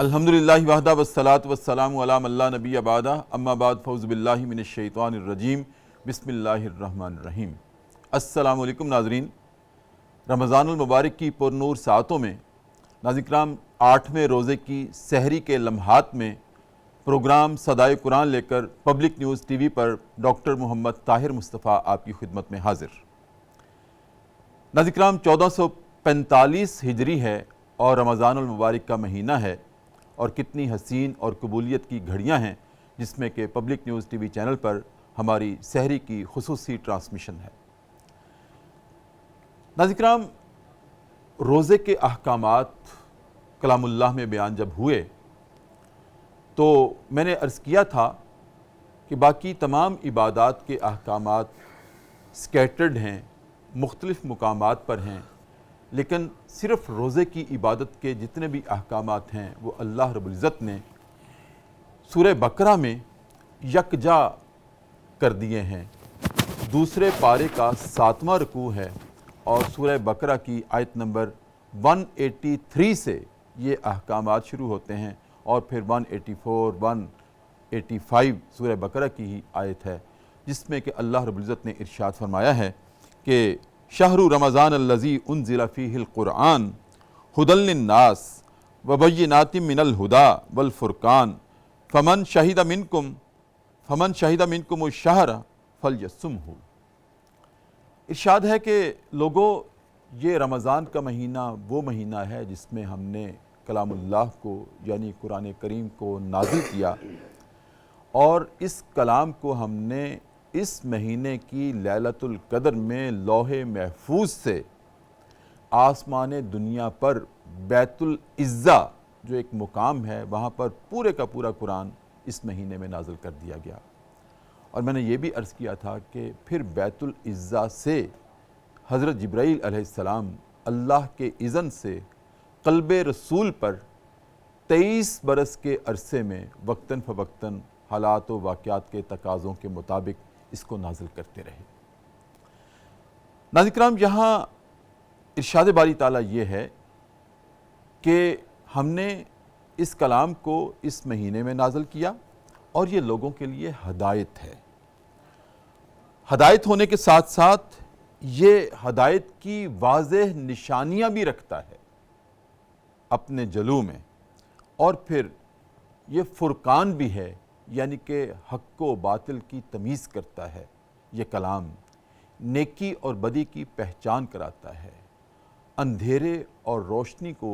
الحمدللہ وحدہ والصلاة والسلام علی من لا نبی بعدہ اما بعد فاعوذ باللہ من الشیطان الرجیم بسم اللہ الرحمن الرحیم۔ السلام علیکم ناظرین، رمضان المبارک کی پرنور ساعتوں میں ناظرین کرام 8ویں روزے کی سحری کے لمحات میں پروگرام صدائے قرآن لے کر پبلک نیوز ٹی وی پر ڈاکٹر محمد طاہر مصطفیٰ آپ کی خدمت میں حاضر۔ ناظرین کرام 1445 ہجری ہے اور رمضان المبارک کا مہینہ ہے، اور کتنی حسین اور قبولیت کی گھڑیاں ہیں جس میں کہ public news T V channel پر ہماری سحری کی خصوصی ٹرانسمیشن ہے۔ ناظرین کرام، روزے کے احکامات کلام اللہ میں بیان جب ہوئے تو میں نے عرض کیا تھا کہ باقی تمام عبادات کے احکامات سکیٹرڈ ہیں، مختلف مقامات پر ہیں، لیکن صرف روزے کی عبادت کے جتنے بھی احکامات ہیں وہ اللہ رب العزت نے سورہ بقرہ میں یکجا کر دیے ہیں۔ دوسرے پارے کا 7واں رکوع ہے اور سورہ بقرہ کی آیت نمبر 183 سے یہ احکامات شروع ہوتے ہیں، اور پھر 184 185 سورہ بقرہ کی ہی آیت ہے جس میں کہ اللہ رب العزت نے ارشاد فرمایا ہے کہ شہر رمضان الذی انزل فیہ القرآن ھدی للناس وبینات من الھدی والفرقان فمن شہد منکم الشہر فلیصمہ۔ ارشاد ہے کہ لوگوں، یہ رمضان کا مہینہ وہ مہینہ ہے جس میں ہم نے کلام اللہ کو یعنی قرآن کریم کو نازل کیا، اور اس کلام کو ہم نے اس مہینے کی لیلۃ القدر میں لوح محفوظ سے آسمان دنیا پر بیت العزہ جو ایک مقام ہے وہاں پر پورے کا پورا قرآن اس مہینے میں نازل کر دیا گیا۔ اور میں نے یہ بھی عرض کیا تھا کہ پھر بیت العزہ سے حضرت جبرائیل علیہ السلام اللہ کے اذن سے قلب رسول پر 23 برس کے عرصے میں وقتاً فوقتاً حالات و واقعات کے تقاضوں کے مطابق اس کو نازل کرتے رہے۔ ناظرین کرام، یہاں ارشاد باری تعالیٰ یہ ہے کہ ہم نے اس کلام کو اس مہینے میں نازل کیا، اور یہ لوگوں کے لیے ہدایت ہے۔ ہدایت ہونے کے ساتھ ساتھ یہ ہدایت کی واضح نشانیاں بھی رکھتا ہے اپنے جلو میں، اور پھر یہ فرقان بھی ہے، یعنی کہ حق و باطل کی تمیز کرتا ہے۔ یہ کلام نیکی اور بدی کی پہچان کراتا ہے، اندھیرے اور روشنی کو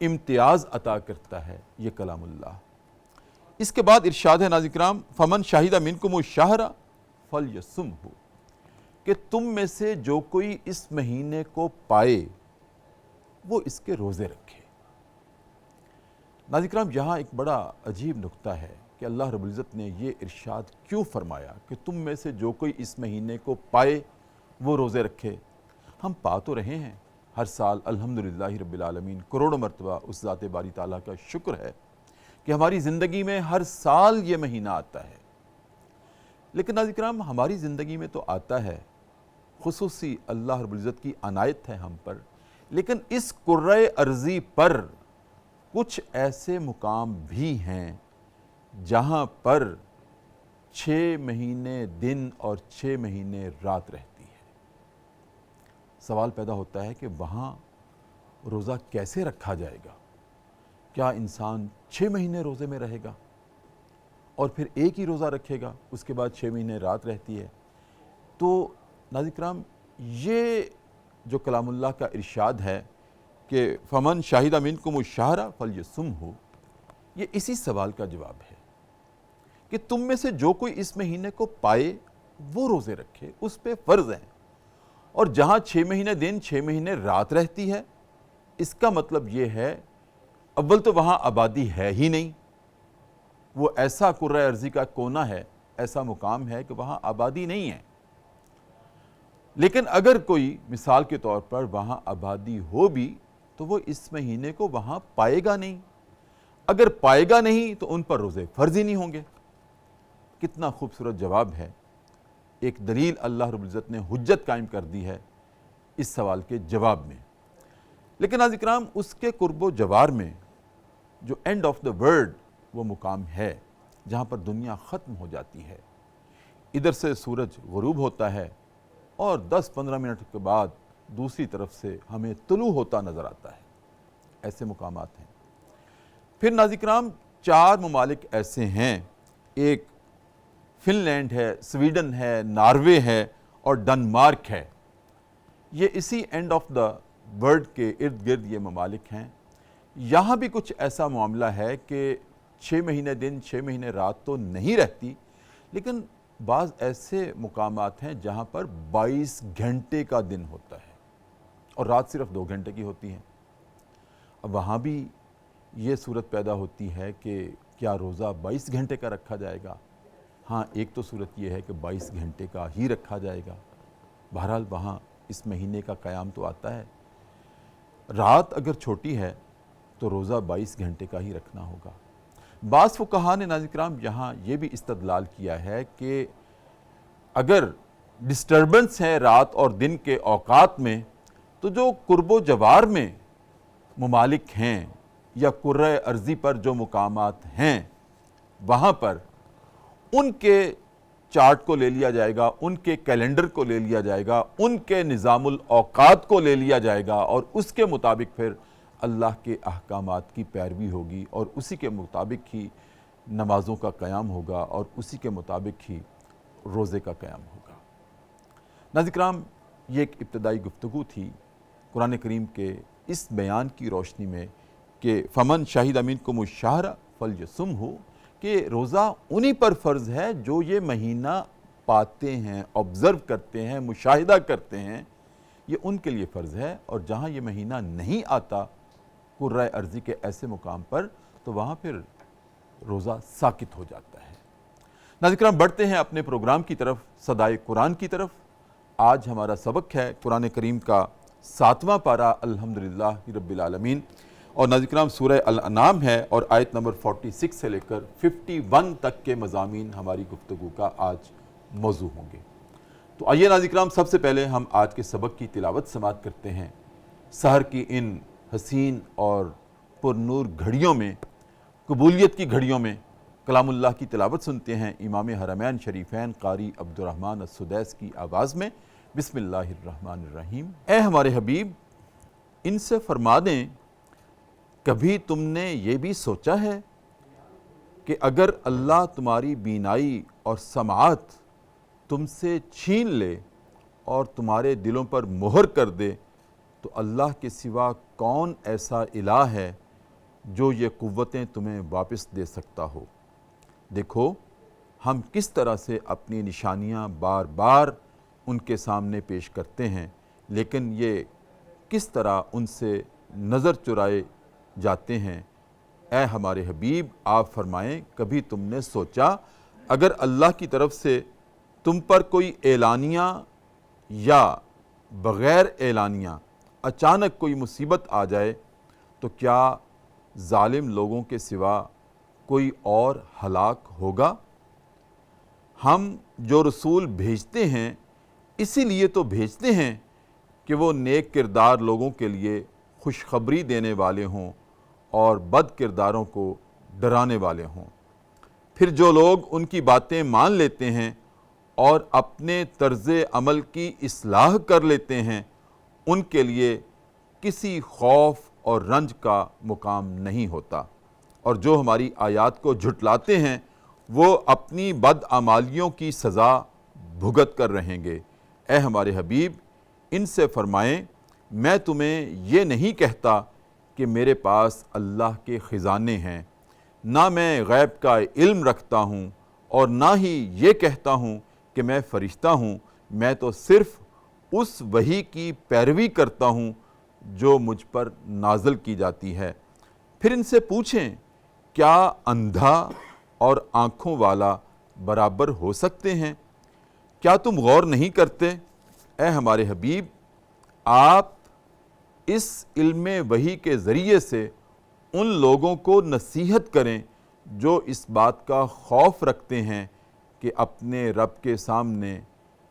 امتیاز عطا کرتا ہے یہ کلام اللہ۔ اس کے بعد ارشاد ہے ناظرین کرام، فمن شہد منکم الشہر فلیصمہ، کہ تم میں سے جو کوئی اس مہینے کو پائے وہ اس کے روزے رکھے۔ ناظرین کرام، یہاں ایک بڑا عجیب نکتہ ہے کہ اللہ رب العزت نے یہ ارشاد کیوں فرمایا کہ تم میں سے جو کوئی اس مہینے کو پائے وہ روزے رکھے۔ ہم پا تو رہے ہیں ہر سال، الحمدللہ رب العالمین، کروڑوں مرتبہ اس ذات باری تعالیٰ کا شکر ہے کہ ہماری زندگی میں ہر سال یہ مہینہ آتا ہے۔ لیکن ناظرین کرام، ہماری زندگی میں تو آتا ہے، خصوصی اللہ رب العزت کی عنایت ہے ہم پر، لیکن اس کرۂ ارضی پر کچھ ایسے مقام بھی ہیں جہاں پر 6 مہینے دن اور 6 مہینے رات رہتی ہے۔ سوال پیدا ہوتا ہے کہ وہاں روزہ کیسے رکھا جائے گا؟ کیا انسان 6 مہینے روزے میں رہے گا اور پھر ایک ہی روزہ رکھے گا، اس کے بعد 6 مہینے رات رہتی ہے؟ تو ناظرین کرام، یہ جو کلام اللہ کا ارشاد ہے کہ فمن شہد منکم الشہر فلیصمہ، یہ اسی سوال کا جواب ہے کہ تم میں سے جو کوئی اس مہینے کو پائے وہ روزے رکھے، اس پہ فرض ہیں۔ اور جہاں 6 مہینے دن 6 مہینے رات رہتی ہے، اس کا مطلب یہ ہے اول تو وہاں آبادی ہے ہی نہیں، وہ ایسا کرۂ ارضی کا کونا ہے، ایسا مقام ہے کہ وہاں آبادی نہیں ہے۔ لیکن اگر کوئی مثال کے طور پر وہاں آبادی ہو بھی تو وہ اس مہینے کو وہاں پائے گا نہیں، اگر پائے گا نہیں تو ان پر روزے فرض ہی نہیں ہوں گے۔ کتنا خوبصورت جواب ہے، ایک دلیل اللہ رب العزت نے حجت قائم کر دی ہے اس سوال کے جواب میں۔ لیکن ناظرین کرام، اس کے قرب و جوار میں جو اینڈ آف دا ورلڈ وہ مقام ہے جہاں پر دنیا ختم ہو جاتی ہے. ادھر سے سورج غروب ہوتا ہے اور 10-15 منٹ کے بعد دوسری طرف سے ہمیں طلوع ہوتا نظر آتا ہے. ایسے مقامات ہیں. پھر ناظرین کرام 4 ممالک ایسے ہیں، ایک فن لینڈ ہے، سویڈن ہے، ناروے ہے اور ڈنمارک ہے. یہ اسی اینڈ آف دا ورلڈ کے ارد گرد یہ ممالک ہیں. یہاں بھی کچھ ایسا معاملہ ہے کہ 6 مہینے دن 6 مہینے رات تو نہیں رہتی، لیکن بعض ایسے مقامات ہیں جہاں پر 22 گھنٹے کا دن ہوتا ہے اور رات صرف 2 گھنٹے کی ہوتی ہے. اب وہاں بھی یہ صورت پیدا ہوتی ہے کہ کیا روزہ 22 گھنٹے کا رکھا جائے گا؟ ہاں، ایک تو صورت یہ ہے کہ 22 گھنٹے کا ہی رکھا جائے گا. بہرحال وہاں اس مہینے کا قیام تو آتا ہے. رات اگر چھوٹی ہے تو روزہ 22 گھنٹے کا ہی رکھنا ہوگا. بعض فقہا نے ناظرین کرام یہاں یہ بھی استدلال کیا ہے کہ اگر ڈسٹربنس ہے رات اور دن کے اوقات میں، تو جو قرب و جوار میں ممالک ہیں یا کرۂ ارضی پر جو مقامات ہیں وہاں پر ان کے چارٹ کو لے لیا جائے گا، ان کے کیلنڈر کو لے لیا جائے گا، ان کے نظام الاوقات کو لے لیا جائے گا اور اس کے مطابق پھر اللہ کے احکامات کی پیروی ہوگی اور اسی کے مطابق ہی نمازوں کا قیام ہوگا اور اسی کے مطابق ہی روزے کا قیام ہوگا. ناظرین کرام، یہ ایک ابتدائی گفتگو تھی قرآن کریم کے اس بیان کی روشنی میں کہ فمن شاہد منکم الشہر فلیصمہ، کہ روزہ انہی پر فرض ہے جو یہ مہینہ پاتے ہیں، آبزرو کرتے ہیں، مشاہدہ کرتے ہیں، یہ ان کے لیے فرض ہے. اور جہاں یہ مہینہ نہیں آتا قرۂ ارضی کے ایسے مقام پر، تو وہاں پھر روزہ ساقط ہو جاتا ہے. ناظرین کرام، بڑھتے ہیں اپنے پروگرام کی طرف، صدائے قرآن کی طرف. آج ہمارا سبق ہے قرآن کریم کا 7واں پارہ الحمدللہ رب العالمین، اور ناظرین کرام سورہ الانعام ہے اور آیت نمبر 46 سے لے کر 51 تک کے مضامین ہماری گفتگو کا آج موضوع ہوں گے. تو آئیے ناظرین کرام، سب سے پہلے ہم آج کے سبق کی تلاوت سماعت کرتے ہیں. سحر کی ان حسین اور پر نور گھڑیوں میں، قبولیت کی گھڑیوں میں کلام اللہ کی تلاوت سنتے ہیں امام حرمین شریفین قاری عبدالرحمن السدیس کی آواز میں. بسم اللہ الرحمن الرحیم. اے ہمارے حبیب، ان سے فرما دیں، کبھی تم نے یہ بھی سوچا ہے کہ اگر اللہ تمہاری بینائی اور سماعت تم سے چھین لے اور تمہارے دلوں پر مہر کر دے تو اللہ کے سوا کون ایسا الہ ہے جو یہ قوتیں تمہیں واپس دے سکتا ہو؟ دیکھو ہم کس طرح سے اپنی نشانیاں بار بار ان کے سامنے پیش کرتے ہیں، لیکن یہ کس طرح ان سے نظر چرائے جاتے ہیں. اے ہمارے حبیب، آپ فرمائیں، کبھی تم نے سوچا اگر اللہ کی طرف سے تم پر کوئی اعلانیہ یا بغیر اعلانیہ اچانک کوئی مصیبت آ جائے تو کیا ظالم لوگوں کے سوا کوئی اور ہلاک ہوگا؟ ہم جو رسول بھیجتے ہیں اسی لیے تو بھیجتے ہیں کہ وہ نیک کردار لوگوں کے لیے خوشخبری دینے والے ہوں اور بد کرداروں کو ڈرانے والے ہوں. پھر جو لوگ ان کی باتیں مان لیتے ہیں اور اپنے طرز عمل کی اصلاح کر لیتے ہیں، ان کے لیے کسی خوف اور رنج کا مقام نہیں ہوتا. اور جو ہماری آیات کو جھٹلاتے ہیں وہ اپنی بدعمالیوں کی سزا بھگت کر رہیں گے. اے ہمارے حبیب، ان سے فرمائیں، میں تمہیں یہ نہیں کہتا کہ میرے پاس اللہ کے خزانے ہیں، نہ میں غیب کا علم رکھتا ہوں اور نہ ہی یہ کہتا ہوں کہ میں فرشتہ ہوں. میں تو صرف اس وحی کی پیروی کرتا ہوں جو مجھ پر نازل کی جاتی ہے. پھر ان سے پوچھیں، کیا اندھا اور آنکھوں والا برابر ہو سکتے ہیں؟ کیا تم غور نہیں کرتے؟ اے ہمارے حبیب، آپ اس علم وحی کے ذریعے سے ان لوگوں کو نصیحت کریں جو اس بات کا خوف رکھتے ہیں کہ اپنے رب کے سامنے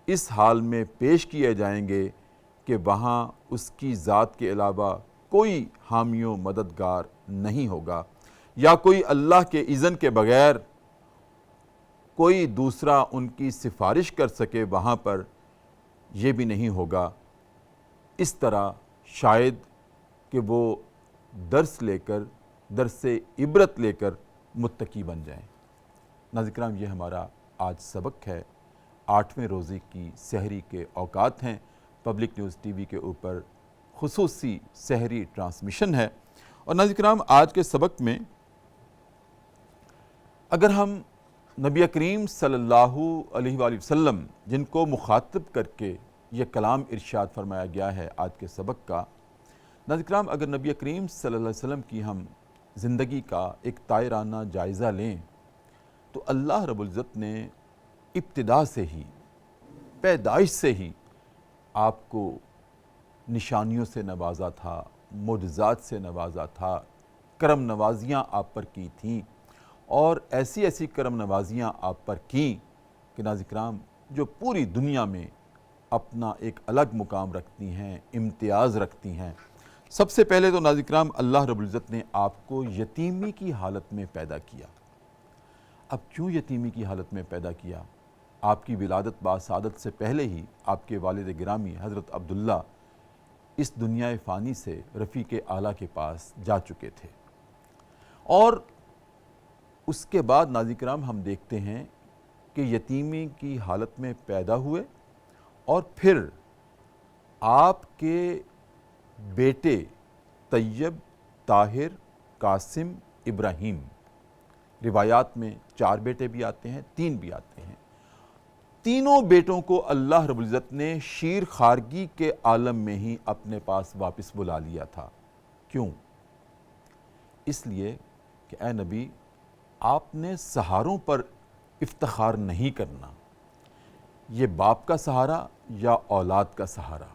اس حال میں پیش کیے جائیں گے کہ وہاں اس کی ذات کے علاوہ کوئی حامی و مددگار نہیں ہوگا. یا کوئی اللہ کے اذن کے بغیر کوئی دوسرا ان کی سفارش کر سکے وہاں پر، یہ بھی نہیں ہوگا۔ اس طرح شاید کہ وہ درس لے کر، درس عبرت لے کر متقی بن جائیں۔ ناظرین کرام، یہ ہمارا آج سبق ہے۔ 8ویں روزے کی سحری کے اوقات ہیں۔ پبلک نیوز ٹی وی کے اوپر خصوصی سحری ٹرانسمیشن ہے۔ اور ناظرین کرام، آج کے سبق میں اگر ہم نبی کریم صلی اللہ علیہ وآلہ وسلم، جن کو مخاطب کر کے یہ کلام ارشاد فرمایا گیا ہے آج کے سبق کا، ناظرین کرام اگر نبی کریم صلی اللہ علیہ وسلم کی ہم زندگی کا ایک طائرانہ جائزہ لیں تو اللہ رب العزت نے ابتدا سے ہی، پیدائش سے ہی آپ کو نشانیوں سے نوازا تھا، معجزات سے نوازا تھا، کرم نوازیاں آپ پر کی تھیں، اور ایسی ایسی کرم نوازیاں آپ پر کیں کہ ناظرین کرام جو پوری دنیا میں اپنا ایک الگ مقام رکھتی ہیں، امتیاز رکھتی ہیں۔ سب سے پہلے تو ناظرین کرام اللہ رب العزت نے آپ کو یتیمی کی حالت میں پیدا کیا۔ اب کیوں یتیمی کی حالت میں پیدا کیا؟ آپ کی ولادت باسعادت سے پہلے ہی آپ کے والد گرامی حضرت عبداللہ اس دنیا فانی سے رفیق اعلیٰ کے پاس جا چکے تھے، اور اس کے بعد ناظرین کرام ہم دیکھتے ہیں کہ یتیمی کی حالت میں پیدا ہوئے، اور پھر آپ کے بیٹے طیب، طاہر، قاسم، ابراہیم، روایات میں 4 بیٹے بھی آتے ہیں، 3 بھی آتے ہیں، تینوں بیٹوں کو اللہ رب العزت نے شیر خارگی کے عالم میں ہی اپنے پاس واپس بلا لیا تھا۔ کیوں؟ اس لیے کہ اے نبی، آپ نے سہاروں پر افتخار نہیں کرنا۔ یہ باپ کا سہارا یا اولاد کا سہارا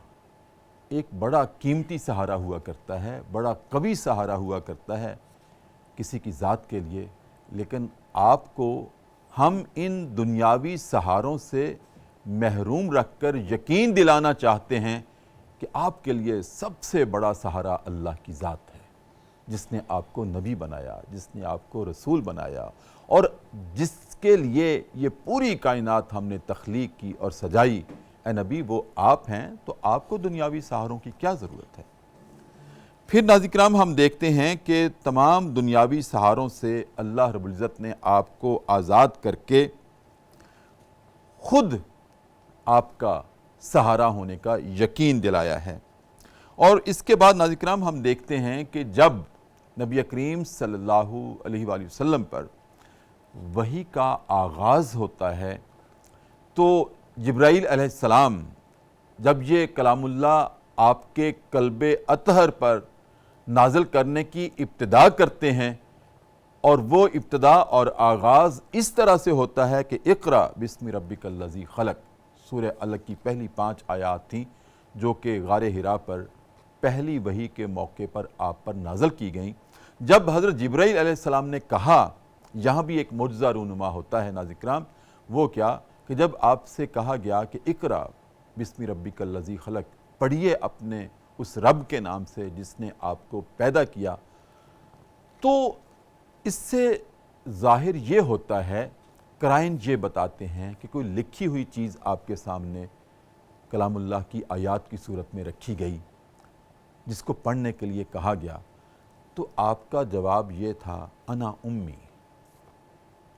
ایک بڑا قیمتی سہارا ہوا کرتا ہے، بڑا قوی سہارا ہوا کرتا ہے کسی کی ذات کے لیے، لیکن آپ کو ہم ان دنیاوی سہاروں سے محروم رکھ کر یقین دلانا چاہتے ہیں کہ آپ کے لیے سب سے بڑا سہارا اللہ کی ذات ہے، جس نے آپ کو نبی بنایا، جس نے آپ کو رسول بنایا، اور جس کے لیے یہ پوری کائنات ہم نے تخلیق کی اور سجائی۔ اے نبی، وہ آپ ہیں، تو آپ کو دنیاوی سہاروں کی کیا ضرورت ہے؟ پھر ناظرین کرام ہم دیکھتے ہیں کہ تمام دنیاوی سہاروں سے اللہ رب العزت نے آپ کو آزاد کر کے خود آپ کا سہارا ہونے کا یقین دلایا ہے۔ اور اس کے بعد ناظرین کرام ہم دیکھتے ہیں کہ جب نبی کریم صلی اللہ علیہ وآلہ وسلم پر وحی کا آغاز ہوتا ہے تو جبرائیل علیہ السلام جب یہ کلام اللہ آپ کے قلب اطہر پر نازل کرنے کی ابتدا کرتے ہیں، اور وہ ابتدا اور آغاز اس طرح سے ہوتا ہے کہ اقرأ بسم ربک الذی خلق، سورہ علق کی پہلی 5 آیات تھیں جو کہ غار حرا پر پہلی وحی کے موقع پر آپ پر نازل کی گئیں۔ جب حضرت جبرائیل علیہ السلام نے کہا، یہاں بھی ایک معجزہ رونما ہوتا ہے ناظرین کرام، وہ کیا کہ جب آپ سے کہا گیا کہ اقرأ بسم ربک الذی خلق، پڑھیے اپنے اس رب کے نام سے جس نے آپ کو پیدا کیا، تو اس سے ظاہر یہ ہوتا ہے، قرائن یہ بتاتے ہیں کہ کوئی لکھی ہوئی چیز آپ کے سامنے کلام اللہ کی آیات کی صورت میں رکھی گئی جس کو پڑھنے کے لیے کہا گیا، تو آپ کا جواب یہ تھا انا امی،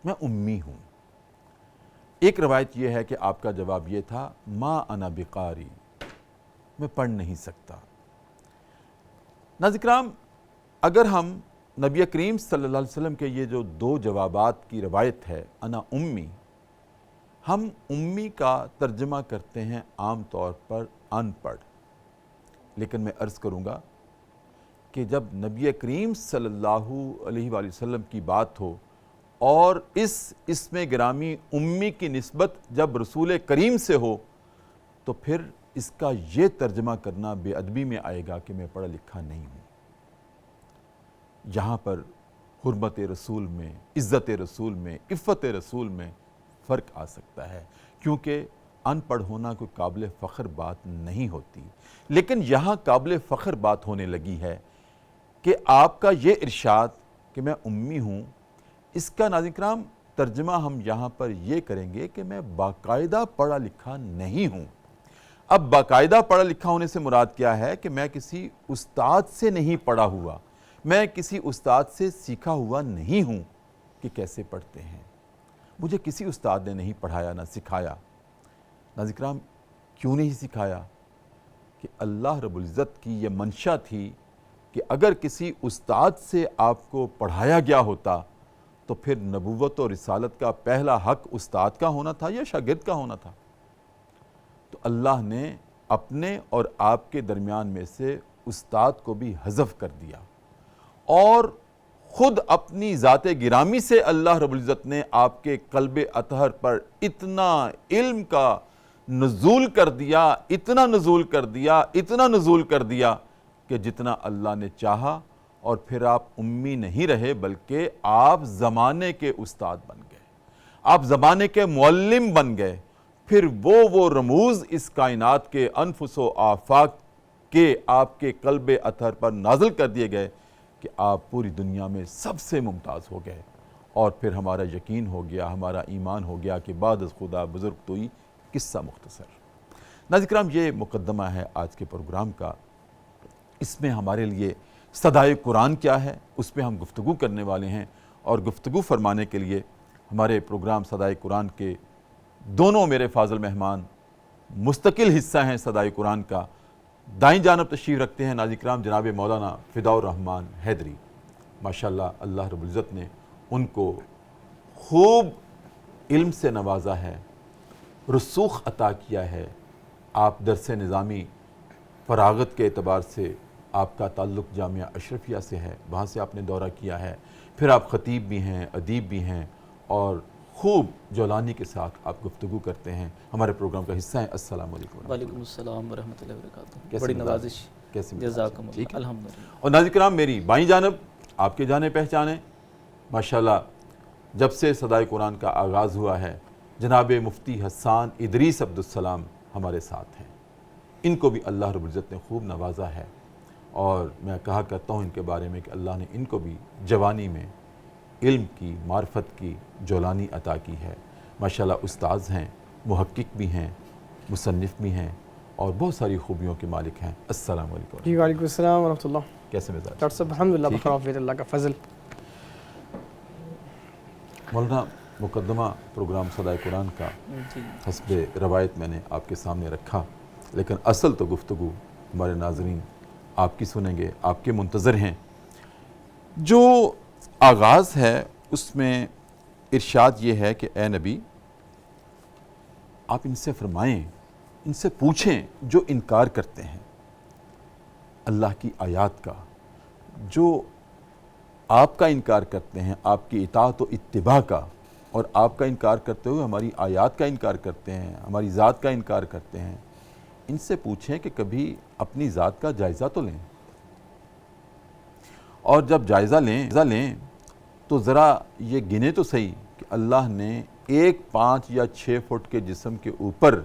میں امی ہوں۔ ایک روایت یہ ہے کہ آپ کا جواب یہ تھا ما انا بقاری، میں پڑھ نہیں سکتا۔ ناظرین کرام، اگر ہم نبی کریم صلی اللہ علیہ وسلم کے یہ جو 2 جوابات کی روایت ہے انا امی، ہم امی کا ترجمہ کرتے ہیں عام طور پر ان پڑھ، لیکن میں عرض کروں گا کہ جب نبی کریم صلی اللہ علیہ وآلہ وسلم کی بات ہو اور اس اسم گرامی امی کی نسبت جب رسول کریم سے ہو، تو پھر اس کا یہ ترجمہ کرنا بے ادبی میں آئے گا کہ میں پڑھا لکھا نہیں ہوں۔ یہاں پر حرمت رسول میں، عزت رسول میں، عفت رسول میں فرق آ سکتا ہے، کیونکہ ان پڑھ ہونا کوئی قابل فخر بات نہیں ہوتی، لیکن یہاں قابل فخر بات ہونے لگی ہے کہ آپ کا یہ ارشاد کہ میں امی ہوں، اس کا ناظرین کرام ترجمہ ہم یہاں پر یہ کریں گے کہ میں باقاعدہ پڑھا لکھا نہیں ہوں۔ اب باقاعدہ پڑھا لکھا ہونے سے مراد کیا ہے کہ میں کسی استاد سے نہیں پڑھا ہوا، میں کسی استاد سے سیکھا ہوا نہیں ہوں کہ کیسے پڑھتے ہیں، مجھے کسی استاد نے نہیں پڑھایا نہ سکھایا۔ ناظرین کرام کیوں نہیں سکھایا؟ کہ اللہ رب العزت کی یہ منشا تھی کہ اگر کسی استاد سے آپ کو پڑھایا گیا ہوتا تو پھر نبوت و رسالت کا پہلا حق استاد کا ہونا تھا یا شاگرد کا ہونا تھا۔ تو اللہ نے اپنے اور آپ کے درمیان میں سے استاد کو بھی حذف کر دیا، اور خود اپنی ذات گرامی سے اللہ رب العزت نے آپ کے قلب اطہر پر اتنا علم کا نزول کر دیا، اتنا نزول کر دیا، اتنا نزول کر دیا کہ جتنا اللہ نے چاہا، اور پھر آپ امی نہیں رہے بلکہ آپ زمانے کے استاد بن گئے، آپ زمانے کے معلم بن گئے۔ پھر وہ رموز اس کائنات کے انفس و آفاق کے آپ کے قلب اطہر پر نازل کر دیے گئے کہ آپ پوری دنیا میں سب سے ممتاز ہو گئے، اور پھر ہمارا یقین ہو گیا، ہمارا ایمان ہو گیا کہ بعد از خدا بزرگ توئی۔ قصہ مختصر ناظرین کرام یہ مقدمہ ہے آج کے پروگرام کا۔ اس میں ہمارے لیے صدائے قرآن کیا ہے اس پہ ہم گفتگو کرنے والے ہیں، اور گفتگو فرمانے کے لیے ہمارے پروگرام صدائے قرآن کے دونوں میرے فاضل مہمان مستقل حصہ ہیں صدائے قرآن کا۔ دائیں جانب تشریف رکھتے ہیں ناظرین کرام جناب مولانا فداء الرحمن حیدری، ماشاءاللہ اللہ رب العزت نے ان کو خوب علم سے نوازا ہے، رسوخ عطا کیا ہے۔ آپ درس نظامی فراغت کے اعتبار سے آپ کا تعلق جامعہ اشرفیہ سے ہے، وہاں سے آپ نے دورہ کیا ہے، پھر آپ خطیب بھی ہیں، ادیب بھی ہیں، اور خوب جولانی کے ساتھ آپ گفتگو کرتے ہیں، ہمارے پروگرام کا حصہ ہیں۔ السلام علیکم۔ وعلیکم السلام ورحمۃ اللہ وبرکاتہ۔ کیسے بڑی مزاج؟ نوازش، کیسے مزاج؟ جزاکم ٹھیک اللہ، ہے۔ الحمدللہ۔ اور ناظرین کرام میری بائیں جانب آپ کے جانے پہچانے، ماشاءاللہ جب سے صدائے قرآن کا آغاز ہوا ہے جناب مفتی حسان ادریس عبدالسلام ہمارے ساتھ ہیں۔ ان کو بھی اللہ رب العزت نے خوب نوازا ہے، اور میں کہا کرتا ہوں ان کے بارے میں کہ اللہ نے ان کو بھی جوانی میں علم کی، معرفت کی جولانی عطا کی ہے۔ ماشاءاللہ استاذ ہیں، محقق بھی ہیں، مصنف بھی ہیں، اور بہت ساری خوبیوں کے مالک ہیں۔ السلام علیکم۔ جی وعلیکم السلام ورحمۃ اللہ۔ کیسے مزاج؟ ڈاکٹر صاحب الحمدللہ بخیر عافیت، اللہ کا فضل۔ مولانا مقدمہ پروگرام صدائے قرآن کا جی حسب روایت میں نے آپ کے سامنے رکھا، لیکن اصل تو گفتگو ہمارے ناظرین آپ کی سنیں گے، آپ کے منتظر ہیں۔ جو آغاز ہے اس میں ارشاد یہ ہے کہ اے نبی آپ ان سے فرمائیں، ان سے پوچھیں جو انکار کرتے ہیں اللہ کی آیات کا، جو آپ کا انکار کرتے ہیں، آپ کی اطاعت و اتباع کا، اور آپ کا انکار کرتے ہوئے ہماری آیات کا انکار کرتے ہیں، ہماری ذات کا انکار کرتے ہیں، ان سے پوچھیں کہ کبھی اپنی ذات کا جائزہ تو لیں، اور جب جائزہ لیں تو ذرا یہ گنے تو صحیح کہ اللہ نے 1 5 یا 6 فٹ کے جسم کے اوپر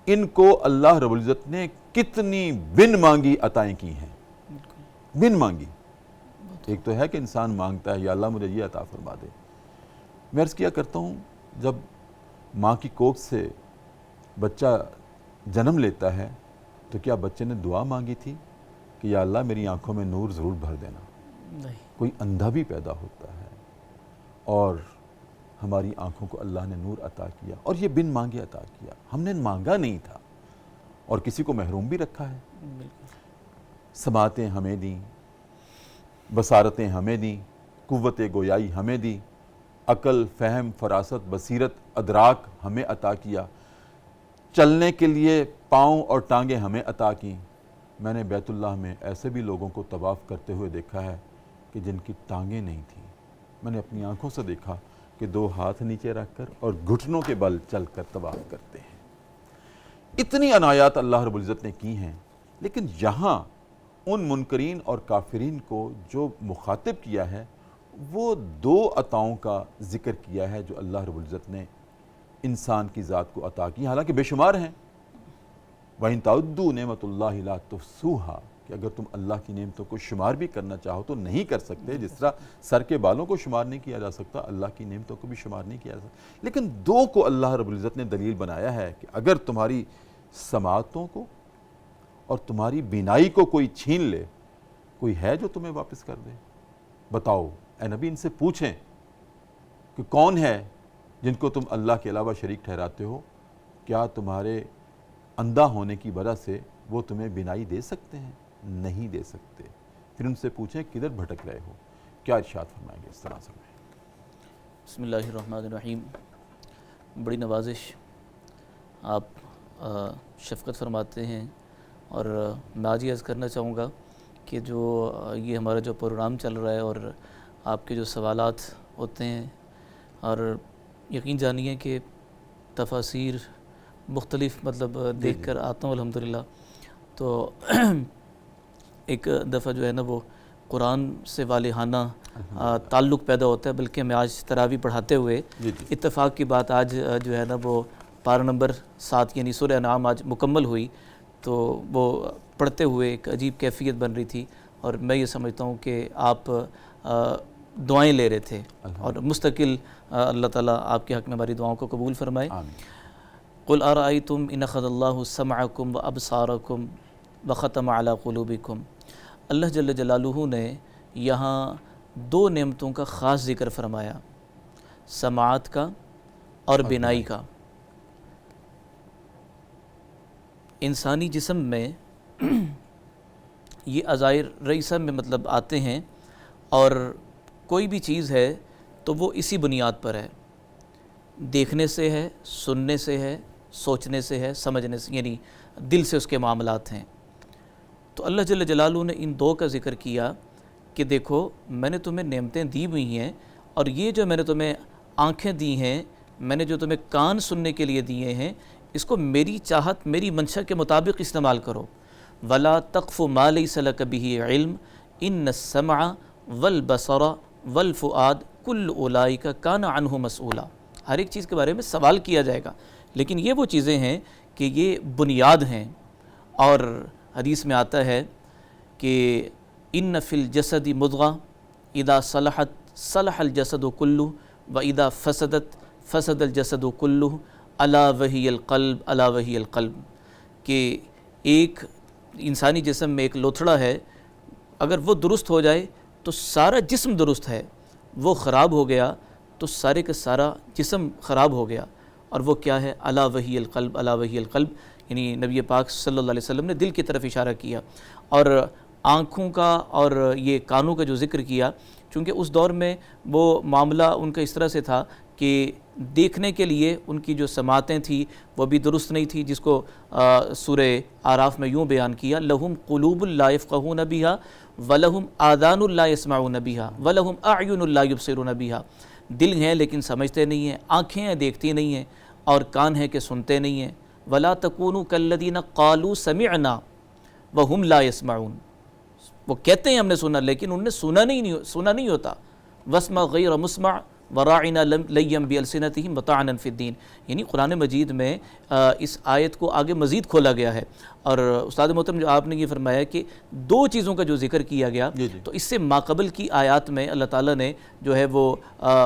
ان کو اللہ رب العزت نے کتنی بن مانگی عطائیں کی ہیں، بن مانگی۔ ایک تو ہے کہ انسان مانگتا ہے یا اللہ مجھے یہ عطا فرما دے۔ میں عرض کیا کرتا ہوں جب ماں کی کوکھ سے بچہ جنم لیتا ہے تو کیا بچے نے دعا مانگی تھی کہ یا اللہ میری آنکھوں میں نور ضرور بھر دینا؟ نہیں، کوئی اندھا بھی پیدا ہوتا ہے اور ہماری آنکھوں کو اللہ نے نور عطا کیا، اور یہ بن مانگے عطا کیا، ہم نے مانگا نہیں تھا، اور کسی کو محروم بھی رکھا ہے۔ بالکل سماعتیں ہمیں دیں، بصارتیں ہمیں دیں، قوت گویائی ہمیں دی، عقل، فہم، فراست، بصیرت، ادراک ہمیں عطا کیا، چلنے کے لیے پاؤں اور ٹانگیں ہمیں عطا کیں۔ میں نے بیت اللہ میں ایسے بھی لوگوں کو طواف کرتے ہوئے دیکھا ہے کہ جن کی ٹانگیں نہیں تھیں، میں نے اپنی آنکھوں سے دیکھا کہ 2 ہاتھ نیچے رکھ کر اور گھٹنوں کے بل چل کر طواف کرتے ہیں۔ اتنی عنایات اللہ رب العزت نے کی ہیں، لیکن یہاں ان منکرین اور کافرین کو جو مخاطب کیا ہے وہ 2 عطاؤں کا ذکر کیا ہے جو اللہ رب العزت نے انسان کی ذات کو عطا کی، حالانکہ بے شمار ہیں۔ وَإِن تَعُدُّوا نِعْمَتَ اللَّهِ لَا تُحْصُوهَا، کہ اگر تم اللہ کی نعمتوں کو شمار بھی کرنا چاہو تو نہیں کر سکتے، جس طرح سر کے بالوں کو شمار نہیں کیا جا سکتا، اللہ کی نعمتوں کو بھی شمار نہیں کیا جا سکتا۔ لیکن دو کو اللہ رب العزت نے دلیل بنایا ہے کہ اگر تمہاری سماعتوں کو اور تمہاری بینائی کو کوئی چھین لے، کوئی ہے جو تمہیں واپس کر دے؟ بتاؤ اے نبی، ان سے پوچھیں کہ کون ہے جن کو تم اللہ کے علاوہ شریک ٹھہراتے ہو؟ کیا تمہارے اندھا ہونے کی وجہ سے وہ تمہیں بینائی دے سکتے ہیں؟ نہیں دے سکتے۔ پھر ان سے پوچھیں کدھر بھٹک رہے ہو؟ کیا ارشاد فرمائیں گے اس طرح سے؟ بسم اللہ الرحمن الرحیم۔ بڑی نوازش، آپ شفقت فرماتے ہیں، اور میں آج یہ عرض کرنا چاہوں گا کہ جو یہ ہمارا جو پروگرام چل رہا ہے اور آپ کے جو سوالات ہوتے ہیں، اور یقین جانیے کہ تفاسیر مختلف مطلب دیکھ کر آتا ہوں الحمدللہ، تو ایک دفعہ جو ہے نا وہ قرآن سے والہانہ تعلق پیدا ہوتا ہے۔ بلکہ میں آج تراویح پڑھاتے ہوئے اتفاق کی بات، آج جو ہے نا وہ پارہ نمبر 7 یعنی سورہ انعام آج مکمل ہوئی، تو وہ پڑھتے ہوئے ایک عجیب کیفیت بن رہی تھی، اور میں یہ سمجھتا ہوں کہ آپ دعائیں لے رہے تھے، اور مستقل اللہ تعالیٰ آپ کے حق میں ہماری دعاؤں کو قبول فرمائے۔ قل ارأیتم ان اخذ اللہ سمعکم وابصارکم وختم علی قلوبکم۔ اللہ جل جلالہ نے یہاں دو نعمتوں کا خاص ذکر فرمایا، سماعت کا اور بینائی کا۔ انسانی جسم میں یہ اعضائے رئیسہ میں مطلب آتے ہیں، اور کوئی بھی چیز ہے تو وہ اسی بنیاد پر ہے، دیکھنے سے ہے، سننے سے ہے، سوچنے سے ہے، سمجھنے سے، یعنی دل سے اس کے معاملات ہیں۔ تو اللہ جل جلالہ نے ان دو کا ذکر کیا کہ دیکھو میں نے تمہیں نعمتیں دی ہوئی ہیں، اور یہ جو میں نے تمہیں آنکھیں دی ہیں، میں نے جو تمہیں کان سننے کے لیے دیے ہیں، اس کو میری چاہت، میری منشا کے مطابق استعمال کرو۔ وَلَا تَقْفُ مَا لَيْسَ لَكَ بِهِ عِلْمٌ إِنَّ السَّمْعَ وَالْبَصَرَ وَالْفُؤَادَ كُلُّ أُولَئِكَ كَانَ عَنْهُ مَسْئُولًا۔ ہر ایک چیز کے بارے میں سوال کیا جائے گا، لیکن یہ وہ چیزیں ہیں کہ یہ بنیاد ہیں۔ اور حدیث میں آتا ہے کہ ان فی الجسد مضغہ اذا صلحت صلح الجسد کلہ واذا فسدت فسد الجسد کلہ الا وہی القلب الا وہی القلب، کہ ایک انسانی جسم میں ایک لوتھڑا ہے، اگر وہ درست ہو جائے تو سارا جسم درست ہے، وہ خراب ہو گیا تو سارے کا سارا جسم خراب ہو گیا۔ اور وہ کیا ہے؟ الا وہی القلب الا وہی القلب، یعنی نبی پاک صلی اللہ علیہ وسلم نے دل کی طرف اشارہ کیا۔ اور آنکھوں کا اور یہ کانوں کا جو ذکر کیا، چونکہ اس دور میں وہ معاملہ ان کا اس طرح سے تھا کہ دیکھنے کے لیے ان کی جو سماعتیں تھیں وہ بھی درست نہیں تھی، جس کو سورہ اعراف میں یوں بیان کیا، لہم قلوب لا یفقہون بہا ولہم آذان لا یسمعون بہا ولہم اعین لا یبصرون بہا۔ دل ہیں لیکن سمجھتے نہیں ہیں، آنکھیں ہیں دیکھتی نہیں ہیں، اور کان ہیں کہ سنتے نہیں ہیں۔ ولا تکونوا کالذین قالوا سمعنا وہم لا یسمعون، وہ کہتے ہیں ہم نے سنا لیکن انہوں نے سنا نہیں ہوتا۔ واسمع غیر مسمع وراعنا لیم بالسنتہم وطعنا فی الدین، یعنی قرآن مجید میں اس آیت کو آگے مزید کھولا گیا ہے۔ اور استاد محترم جو آپ نے یہ فرمایا کہ دو چیزوں کا جو ذکر کیا گیا، تو اس سے ماقبل کی آیات میں اللہ تعالیٰ نے جو ہے وہ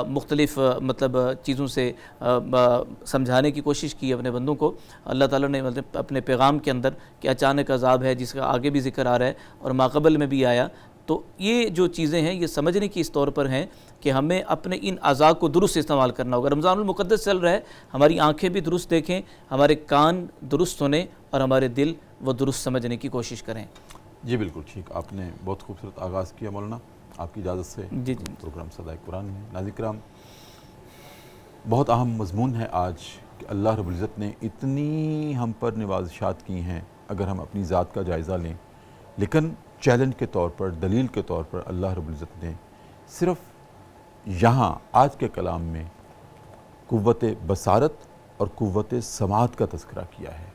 مختلف مطلب چیزوں سے سمجھانے کی کوشش کی اپنے بندوں کو۔ اللہ تعالیٰ نے مطلب اپنے پیغام کے اندر کہ اچانک عذاب ہے، جس کا آگے بھی ذکر آ رہا ہے اور ماقبل میں بھی آیا، تو یہ جو چیزیں ہیں یہ سمجھنے کی اس طور پر ہیں کہ ہمیں اپنے ان اعضاء کو درست استعمال کرنا ہوگا۔ رمضان المقدس چل رہا ہے، ہماری آنکھیں بھی درست دیکھیں، ہمارے کان درست سنیں، اور ہمارے دل وہ درست سمجھنے کی کوشش کریں۔ جی بالکل ٹھیک، آپ نے بہت خوبصورت آغاز کیا مولانا، آپ کی اجازت سے جی پروگرام صدائے قرآن میں۔ ناظرین کرام، بہت اہم مضمون ہے آج کہ اللہ رب العزت نے اتنی ہم پر نوازشات کی ہیں اگر ہم اپنی ذات کا جائزہ لیں، لیکن چیلنج کے طور پر، دلیل کے طور پر اللہ رب العزت نے صرف یہاں آج کے کلام میں قوت بصارت اور قوت سماعت کا تذکرہ کیا ہے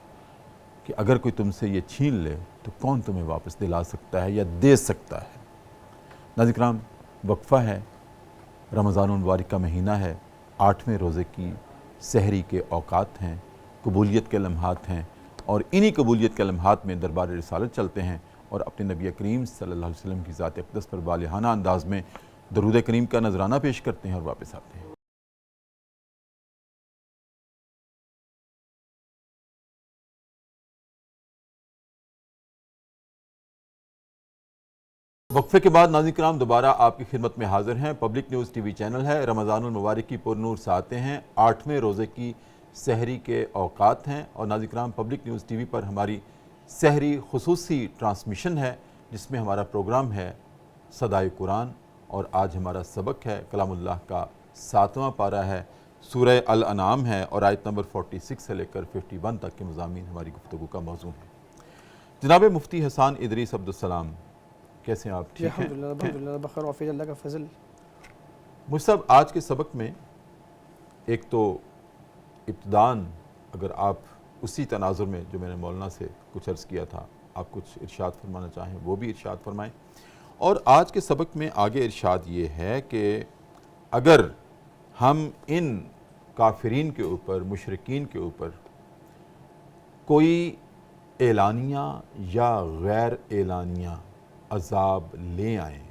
کہ اگر کوئی تم سے یہ چھین لے تو کون تمہیں واپس دلا سکتا ہے یا دے سکتا ہے۔ ناظرین کرام، وقفہ ہے، رمضان المبارک کا مہینہ ہے، 8ویں روزے کی سحری کے اوقات ہیں، قبولیت کے لمحات ہیں، اور انہی قبولیت کے لمحات میں دربار رسالت چلتے ہیں اور اپنے نبی کریم صلی اللہ علیہ وسلم کی ذات اقدس پر والہانہ انداز میں درود کریم کا نذرانہ پیش کرتے ہیں اور واپس آتے ہیں۔ وقفے کے بعد ناظرین کرام دوبارہ آپ کی خدمت میں حاضر ہیں۔ Public news T V channel ہے، رمضان المبارک کی پرنور ساعتیں ہیں، 8ویں روزے کی سحری کے اوقات ہیں، اور ناظرین کرام پبلک نیوز ٹی وی پر ہماری سحری خصوصی ٹرانسمیشن ہے جس میں ہمارا پروگرام ہے صدائے قرآن، اور آج ہمارا سبق ہے کلام اللہ کا 7واں پارہ ہے، سورہ الانعام ہے، اور آیت نمبر 46 سے لے کر 51 تک کے مضامین ہماری گفتگو کا موضوع ہیں۔ جناب مفتی حسان ادریس عبدالسلام، کیسے ہیں آپ؟ ٹھیک ہیں؟ الحمدللہ بخیر وافی اللہ کا فضل۔ مجھ صاحب آج کے سبق میں ایک تو ابتداً اگر آپ اسی تناظر میں جو میں نے مولانا سے کچھ عرض کیا تھا آپ کچھ ارشاد فرمانا چاہیں وہ بھی ارشاد فرمائیں، اور آج کے سبق میں آگے ارشاد یہ ہے کہ اگر ہم ان کافرین کے اوپر، مشرکین کے اوپر کوئی اعلانیہ یا غیر اعلانیہ عذاب لے آئیں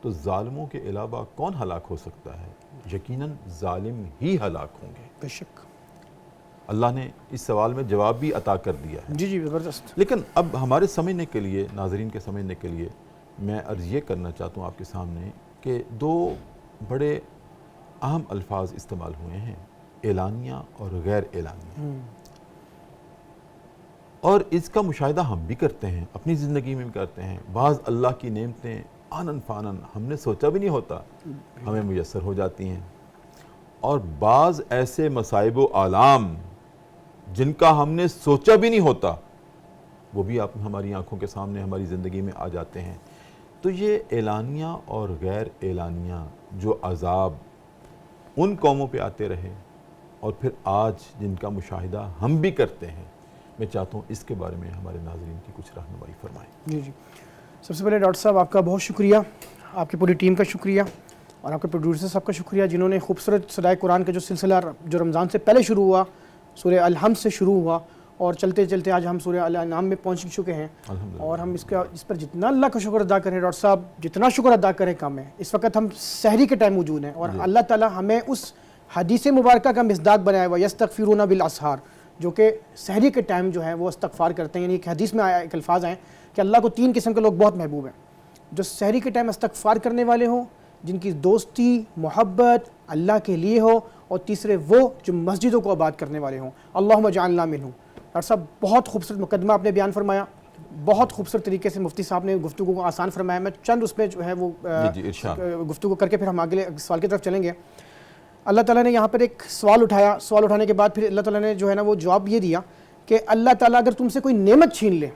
تو ظالموں کے علاوہ کون ہلاک ہو سکتا ہے؟ یقیناً ظالم ہی ہلاک ہوں گے۔ بے شک اللہ نے اس سوال میں جواب بھی عطا کر دیا ہے۔ جی زبردست۔ لیکن اب ہمارے سمجھنے کے لیے، ناظرین کے سمجھنے کے لیے میں عرض یہ کرنا چاہتا ہوں آپ کے سامنے کہ دو بڑے اہم الفاظ استعمال ہوئے ہیں، اعلانیہ اور غیر اعلانیہ، اور اس کا مشاہدہ ہم بھی کرتے ہیں، اپنی زندگی میں بھی کرتے ہیں۔ بعض اللہ کی نعمتیں آنن فانن ہم نے سوچا بھی نہیں ہوتا ہمیں میسر ہو جاتی ہیں، اور بعض ایسے مصائب و آلام جن کا ہم نے سوچا بھی نہیں ہوتا وہ بھی ہماری آنکھوں کے سامنے ہماری زندگی میں آ جاتے ہیں۔ تو یہ اعلانیہ اور غیر اعلانیہ جو عذاب ان قوموں پہ آتے رہے اور پھر آج جن کا مشاہدہ ہم بھی کرتے ہیں، میں چاہتا ہوں اس کے بارے میں ہمارے ناظرین کی کچھ رہنمائی فرمائیں۔ جی سب سے پہلے ڈاکٹر صاحب آپ کا بہت شکریہ، آپ کی پوری ٹیم کا شکریہ، اور آپ کے پروڈیوسر صاحب کا شکریہ جنہوں نے خوبصورت صدائے قرآن کا جو سلسلہ جو رمضان سے پہلے شروع ہوا، سورہ الحمد سے شروع ہوا، اور چلتے چلتے آج ہم سورہ الانعام میں پہنچ چکے ہیں، اور ہم اس پر جتنا اللہ کا شکر ادا کریں ڈاکٹر صاحب، جتنا شکر ادا کریں کم ہے۔ اس وقت ہم سحری کے ٹائم موجود ہیں، اور اللہ تعالیٰ ہمیں اس حدیث مبارکہ کا مصداق بنایا ہوا یستغفرون بالاسحار، جو کہ سحری کے ٹائم جو ہے وہ استغفار کرتے ہیں۔ یعنی ایک حدیث میں ایک الفاظ ہیں کہ اللہ کو 3 قسم کے لوگ بہت محبوب ہیں، جو سحری کے ٹائم استغفار کرنے والے ہوں، جن کی دوستی محبت اللہ کے لیے ہو، اور تیسرے وہ جو مسجدوں کو آباد کرنے والے ہوں۔ اللہم اجعلنا منہم۔ ڈاکٹر صاحب بہت خوبصورت مقدمہ آپ نے بیان فرمایا، بہت خوبصورت طریقے سے مفتی صاحب نے گفتگو کو آسان فرمایا۔ میں چند اس پہ جو ہے وہ گفتگو کر کے پھر ہم آگے سوال کی طرف چلیں گے۔ اللہ تعالیٰ نے یہاں پر ایک سوال اٹھایا، سوال اٹھانے کے بعد پھر اللہ تعالیٰ نے جو ہے نا وہ جواب یہ دیا کہ اللہ تعالیٰ اگر تم سے کوئی نعمت چھین لے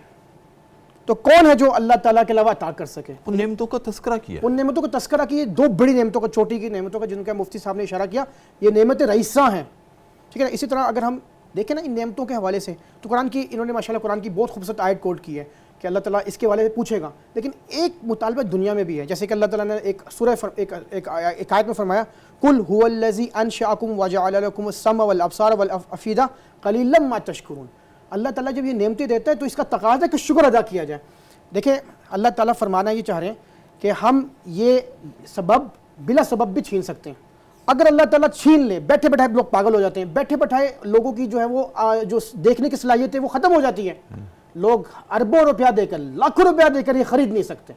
تو کون ہے جو اللہ تعالیٰ کے علاوہ عطا کر سکے؟ ان نعمتوں کا تذکرہ کیا، ان نعمتوں کا تذکرہ کیا، 2 بڑی نعمتوں کا، چھوٹی کی نعمتوں کا جن کا مفتی صاحب نے اشارہ کیا، یہ نعمت رئیسہ ہیں، ٹھیک ہے نا۔ اسی طرح اگر ہم دیکھیں نا ان نعمتوں کے حوالے سے تو قرآن کی انہوں نے ماشاءاللہ قرآن کی بہت خوبصورت آیت کوٹ کی ہے کہ اللہ تعالیٰ اس کے حوالے سے پوچھے گا، لیکن ایک مطالبہ دنیا میں بھی ہے، جیسے کہ اللہ تعالیٰ نے ایک آیت میں فرمایا قُلْ هُوَ الَّذِي أَنشَأَكُمْ وَجَعَلَ لَكُمُ السَّمْعَ وَالْأَبْصَارَ وَالْأَفْئِدَةَ قَلِيلًا مَا تَشْكُرُونَ۔ اللہ تعالیٰ جب یہ نعمتیں دیتا ہے تو اس کا تقاضا ہے کہ شکر ادا کیا جائے۔ دیکھیں اللہ تعالیٰ فرمانا یہ چاہ رہے ہیں کہ ہم یہ سبب بلا سبب بھی چھین سکتے ہیں۔ اگر اللہ تعالیٰ چھین لے، بیٹھے بیٹھائے لوگ پاگل ہو جاتے ہیں، بیٹھے بیٹھائے لوگوں کی جو ہے وہ جو دیکھنے کی صلاحیت ہے وہ ختم ہو جاتی ہے، لوگ اربوں روپیہ دے کر، لاکھوں روپیہ دے کر یہ خرید نہیں سکتے۔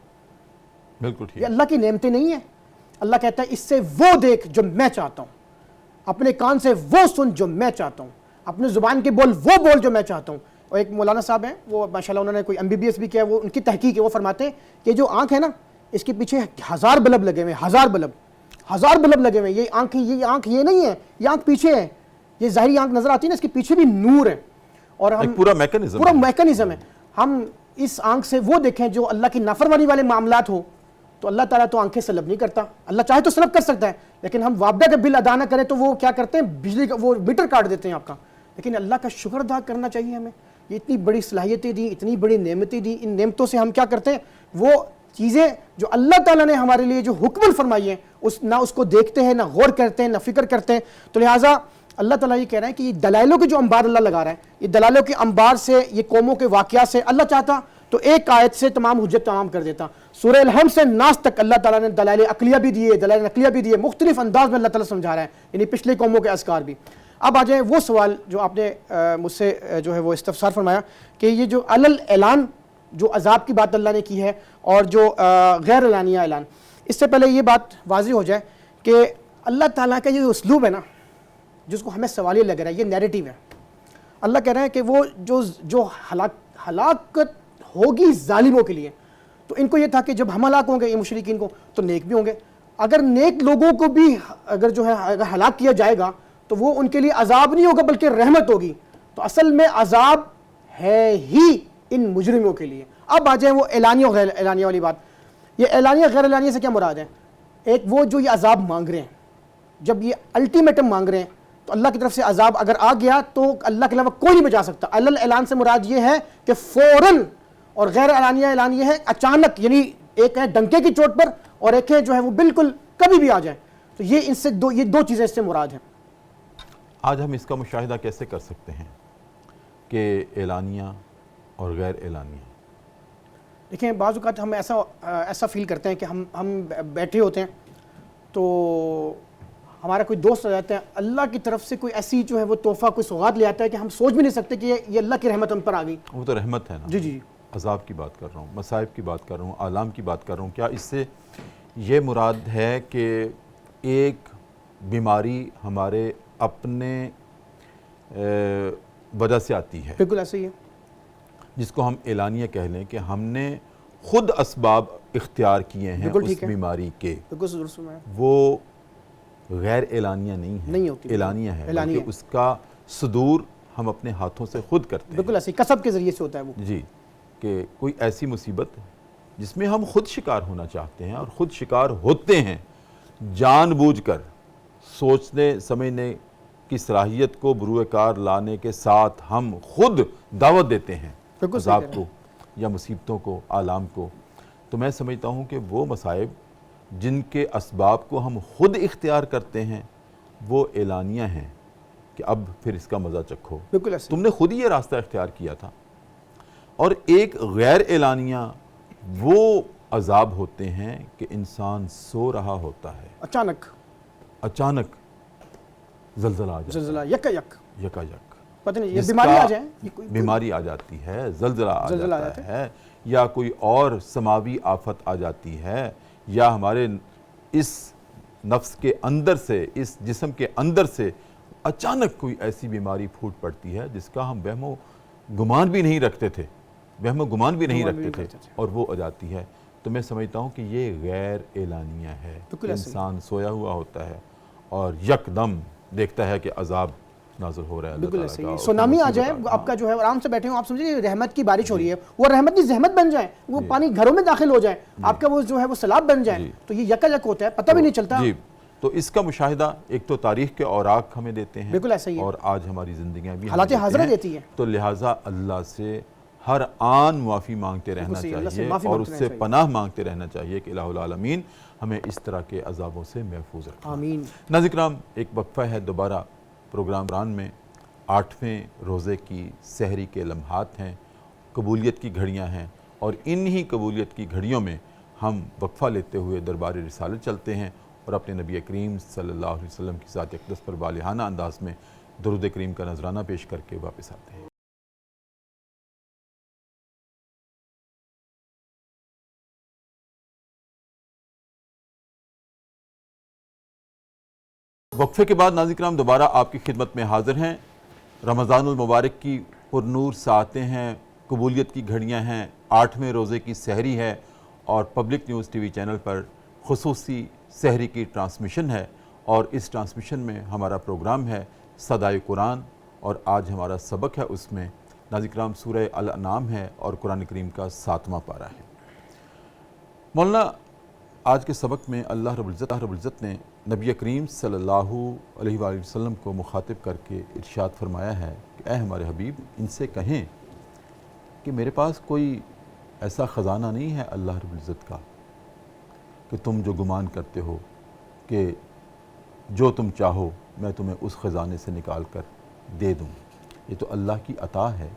بالکل ٹھیک، یہ اللہ کی نعمتیں نہیں ہیں۔ اللہ کہتا ہے اس سے وہ دیکھ جو میں چاہتا ہوں، اپنے کان سے وہ سن جو میں چاہتا ہوں، اپنے زبان کے بول وہ بول جو میں چاہتا ہوں۔ اور ایک مولانا صاحب ہیں، وہ ماشاءاللہ انہوں نے کوئی MBBS بھی کیا، وہ ان کی تحقیق ہے، وہ فرماتے ہیں کہ جو آنکھ ہے نا اس کے پیچھے 1000 بلب لگے ہوئے ہیں، 1000 بلب لگے ہوئے ہیں۔ یہ آنکھ یہ نہیں ہے، یہ آنکھ پیچھے ہے، یہ ظاہری آنکھ نظر آتی ہے نا، اس کے پیچھے بھی نور ہے، اور ہم پورا میکانزم ہے۔ ہم اس آنکھ سے وہ دیکھیں جو اللہ کی نافرمانی والے معاملات ہو، تو اللہ تعالیٰ تو آنکھیں سلب نہیں کرتا، اللہ چاہے تو سلب کر سکتا ہے، لیکن ہم وابدہ کا بل ادا نہ کریں تو وہ کیا کرتے ہیں، بجلی کا وہ میٹر کاٹ دیتے ہیں آپ کا۔ لیکن اللہ کا شکر ادا کرنا چاہیے ہمیں، یہ اتنی بڑی صلاحیتیں دی، اتنی بڑی نعمتیں دی، ان نعمتوں سے ہم کیا کرتے ہیں، وہ چیزیں جو اللہ تعالیٰ نے ہمارے لیے جو حکم فرمائی ہیں نہ اس کو دیکھتے ہیں، نہ غور کرتے ہیں، نہ فکر کرتے ہیں۔ تو لہٰذا اللہ تعالیٰ یہ کہہ رہا ہے کہ یہ دلائلوں کے جو انبار اللہ لگا رہا ہے، یہ دلائلوں کے انبار سے، یہ قوموں کے واقعات سے اللہ چاہتا تو ایک آیت سے تمام حجت تمام کر دیتا. سورہ الحمد سے ناس تک اللہ تعالیٰ نے دلائل عقلیہ بھی دیے, دلائل نقلیہ بھی دیے, مختلف انداز میں اللہ تعالیٰ سمجھا رہا ہے, یعنی پچھلے قوموں کے اذکار بھی. اب آ جائیں وہ سوال جو آپ نے مجھ سے جو ہے وہ استفسار فرمایا کہ یہ جو اعلان جو عذاب کی بات اللہ نے کی ہے اور جو غیر اعلانیہ اعلان, اس سے پہلے یہ بات واضح ہو جائے کہ اللہ تعالیٰ کا یہ اسلوب ہے نا جس کو ہمیں سوالیہ لگ رہا ہے, یہ نیریٹیو ہے. اللہ کہہ رہے ہیں کہ وہ جو ہلاکت ہوگی ظالموں کے لیے, تو ان کو یہ تھا کہ جب ہم ہلاک ہوں گے یہ مشرکین کو تو نیک بھی ہوں گے, اگر نیک لوگوں کو بھی اگر جو ہے اگر ہلاک کیا جائے گا تو وہ ان کے لیے عذاب نہیں ہوگا بلکہ رحمت ہوگی. تو اصل میں عذاب ہے ہی ان مجرموں کے لیے. اب آ جائیں وہ اعلانیہ اور غیر اعلانیہ والی بات. یہ اعلانیہ غیر اعلانیہ سے کیا مراد ہے؟ ایک وہ جو یہ عذاب مانگ رہے ہیں, جب یہ الٹیمیٹم مانگ رہے ہیں تو اللہ کی طرف سے عذاب اگر آ گیا تو اللہ کے علاوہ کوئی نہیں بچا سکتا. اعلان سے مراد یہ ہے کہ فوراً, اور غیر اعلانیہ اعلان یہ ہے اچانک, یعنی ایک ہے ڈنکے کی چوٹ پر اور ایک ہے جو ہے وہ بالکل کبھی بھی آ جائے. تو یہ ان سے یہ دو چیزیں اس سے مراد ہیں. آج ہم اس کا مشاہدہ کیسے کر سکتے ہیں کہ اعلانیہ اور غیر اعلانیہ؟ دیکھیں بعض اوقات ہم ایسا فیل کرتے ہیں کہ ہم بیٹھے ہوتے ہیں تو ہمارا کوئی دوست آ جاتا ہے, اللہ کی طرف سے کوئی ایسی جو ہے وہ تحفہ کوئی سوغات لے آتا ہے کہ ہم سوچ بھی نہیں سکتے کہ یہ اللہ کی رحمت ہم پر آ گئی. وہ تو رحمت ہے نا. جی جی. عذاب کی بات کر رہا ہوں, مصائب کی بات کر رہا ہوں, آلام کی بات کر رہا ہوں. کیا اس سے یہ مراد ہے کہ ایک بیماری ہمارے اپنے وجہ سے آتی ہے؟ بالکل ایسا ہی ہے, جس کو ہم اعلانیہ کہہ لیں کہ ہم نے خود اسباب اختیار کیے ہیں اس بیماری کے, وہ غیر اعلانیہ نہیں ہے, اعلانیہ ہے, بلکہ اس کا صدور ہم اپنے ہاتھوں سے خود کرتے ہیں. بالکل ایسے کسب کے ذریعے سے ہوتا ہے وہ. جی, کہ کوئی ایسی مصیبت جس میں ہم خود شکار ہونا چاہتے ہیں اور خود شکار ہوتے ہیں, جان بوجھ کر سوچنے سمجھنے کی صلاحیت کو بروئے کار لانے کے ساتھ ہم خود دعوت دیتے ہیں عذاب کو یا مصیبتوں کو, آلام کو. تو میں سمجھتا ہوں کہ وہ مصائب جن کے اسباب کو ہم خود اختیار کرتے ہیں وہ اعلانیہ ہیں کہ اب پھر اس کا مزہ چکھو, تم نے خود ہی یہ راستہ اختیار کیا تھا. اور ایک غیر اعلانیہ وہ عذاب ہوتے ہیں کہ انسان سو رہا ہوتا ہے, اچانک زلزلہ آ جاتا ہے, زلزلہ یکا یک, پتہ نہیں یہ بیماری آ جائے, بیماری آ جاتی ہے, زلزلہ آ جاتا ہے, یا کوئی اور سماوی آفت آ جاتی ہے, یا ہمارے اس نفس کے اندر سے, اس جسم کے اندر سے اچانک کوئی ایسی بیماری پھوٹ پڑتی ہے جس کا ہم وہم و گمان بھی نہیں رکھتے تھے, اور وہ آ جاتی ہے. تو میں سمجھتا ہوں کہ یہ غیر اعلانیہ ہے. انسان سویا ہوا ہوتا ہے اور یکدم دیکھتا ہے کہ عذاب نازل ہو رہا ہے. بالکل ایسے ہی سونامی آ جائے, آپ کا جو ہے آرام سے بیٹھے ہوں, آپ سمجھیں رحمت کی بارش ہو رہی ہے, وہ رحمت کی زحمت بن جائے, وہ پانی گھروں میں داخل ہو جائے, آپ کا وہ جو ہے وہ سیلاب بن جائے, تو یہ یک ہوتا ہے, پتہ بھی نہیں چلتا. جی, تو اس کا مشاہدہ ایک تو تاریخ کے اوراق ہمیں دیتے ہیں, بالکل ایسا ہی ہے, اور آج ہماری زندگیاں بھی حالات حاضرہ دیتی ہیں. تو لہٰذا اللہ سے ہر آن معافی مانگتے رہنا چاہیے اور اس سے پناہ مانگتے رہنا چاہیے کہ الہ العالمین ہمیں اس طرح کے عذابوں سے محفوظ رکھے. آمین. ناظرین کرام, ایک وقفہ ہے, دوبارہ پروگرام ران میں 8ویں روزے کی سحری کے لمحات ہیں, قبولیت کی گھڑیاں ہیں, اور انہی قبولیت کی گھڑیوں میں ہم وقفہ لیتے ہوئے دربار رسالت چلتے ہیں اور اپنے نبی کریم صلی اللہ علیہ وسلم کی ذات اقدس پر والہانہ انداز میں درود کریم کا نذرانہ پیش کر کے واپس آتے ہیں. وقفے کے بعد ناظرین کرام دوبارہ آپ کی خدمت میں حاضر ہیں. رمضان المبارک کی پرنور ساعتیں ہیں, قبولیت کی گھڑیاں ہیں, 8ویں روزے کی سحری ہے, اور public news T V channel پر خصوصی سحری کی ٹرانسمیشن ہے, اور اس ٹرانسمیشن میں ہمارا پروگرام ہے صدائے قرآن, اور آج ہمارا سبق ہے اس میں ناظرین کرام سورہ الانعام ہے اور قرآن کریم کا 7واں پارہ ہے. مولانا, آج کے سبق میں اللہ رب العزت نے نبی کریم صلی اللہ علیہ وآلہ وسلم کو مخاطب کر کے ارشاد فرمایا ہے کہ اے ہمارے حبیب, ان سے کہیں کہ میرے پاس کوئی ایسا خزانہ نہیں ہے اللہ رب العزت کا کہ تم جو گمان کرتے ہو کہ جو تم چاہو میں تمہیں اس خزانے سے نکال کر دے دوں. یہ تو اللہ کی عطا ہے.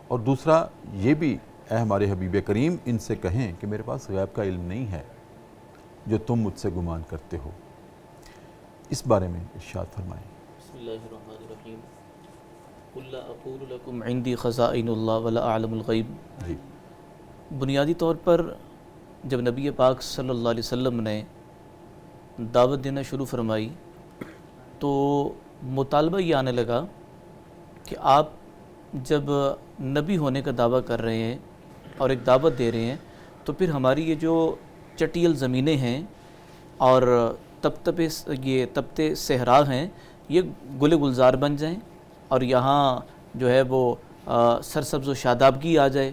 اور دوسرا یہ بھی اے ہمارے حبیب کریم ان سے کہیں کہ میرے پاس غیب کا علم نہیں ہے جو تم مجھ سے گمان کرتے ہو. اس بارے میں ارشاد فرمائیں. بسم اللہ الرحمن الرحیم. قل لا اقول لکم عندی خزائن اللہ ولا اعلم الغیب. جی بنیادی طور پر جب نبی پاک صلی اللہ علیہ وسلم نے دعوت دینا شروع فرمائی تو مطالبہ یہ آنے لگا کہ آپ جب نبی ہونے کا دعویٰ کر رہے ہیں اور ایک دعوت دے رہے ہیں تو پھر ہماری یہ جو چٹیل زمینیں ہیں اور یہ تپتے صحرا ہیں یہ گل گلزار بن جائیں اور یہاں جو ہے وہ سرسبز و شادابگی آ جائے.